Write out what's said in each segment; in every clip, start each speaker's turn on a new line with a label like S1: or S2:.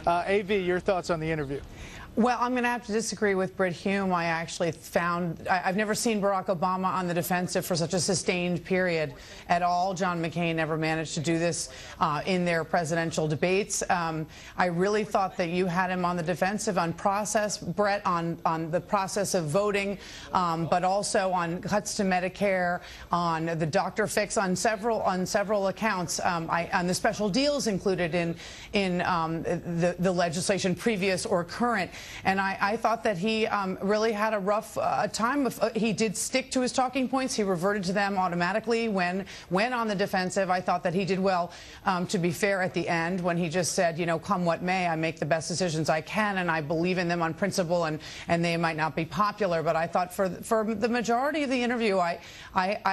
S1: A.V., your thoughts on the interview?
S2: Well, I'm going to have to disagree with Brit Hume. I actually found I've never seen Barack Obama on the defensive for such a sustained period at all. John McCain never managed to do this in their presidential debates. I really thought that you had him on the defensive on process, Brett, on the process of voting, but also on cuts to Medicare, on the doctor fix, on several accounts, on the special deals included in the legislation, previous or current. And I thought that he really had a rough time. He did stick to his talking points. He reverted to them automatically when on the defensive. I thought that he did well, to be fair, at the end when he just said, you know, come what may, I make the best decisions I can, and I believe in them on principle, and they might not be popular. But I thought for the majority of the interview, I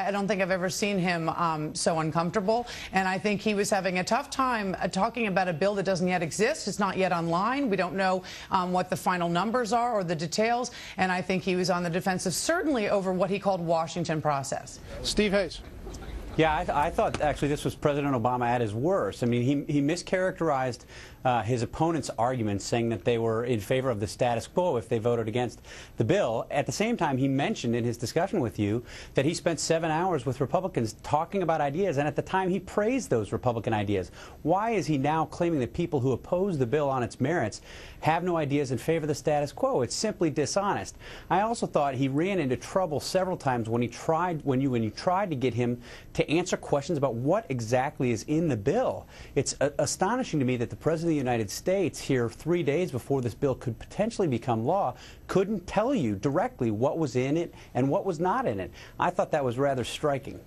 S2: don't think I've ever seen him so uncomfortable. And I think he was having a tough time talking about a bill that doesn't yet exist. It's not yet online. We don't know what the final numbers are or the details, and I think he was on the defensive, certainly over what he called Washington process.
S1: Steve Hayes.
S3: Yeah, I thought actually this was President Obama at his worst. I mean, he mischaracterized his opponent's arguments, saying that they were in favor of the status quo if they voted against the bill. At the same time, he mentioned in his discussion with you that he spent 7 hours with Republicans talking about ideas, and at the time he praised those Republican ideas. Why is he now claiming that people who oppose the bill on its merits have no ideas in favor of the status quo? It's simply dishonest. I also thought he ran into trouble several times when you tried to get him to answer questions about what exactly is in the bill. It's astonishing to me that the President of the United States, here 3 days before this bill could potentially become law, couldn't tell you directly what was in it and what was not in it. I thought that was rather striking.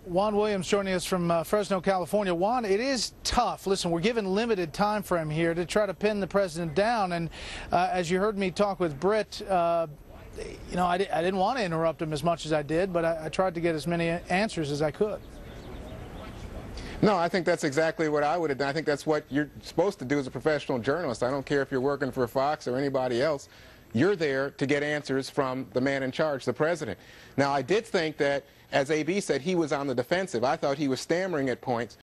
S1: Juan Williams joining us from Fresno, California. Juan, it is tough. Listen, we're given limited time frame here to try to pin the president down. And as you heard me talk with Britt, you know, I didn't want to interrupt him as much as I did, but I tried to get as many answers as I could.
S4: No, I think that's exactly what I would have done. I think that's what you're supposed to do as a professional journalist. I don't care if you're working for Fox or anybody else. You're there to get answers from the man in charge, the president. Now, I did think that, as A.B. said, he was on the defensive. I thought he was stammering at points.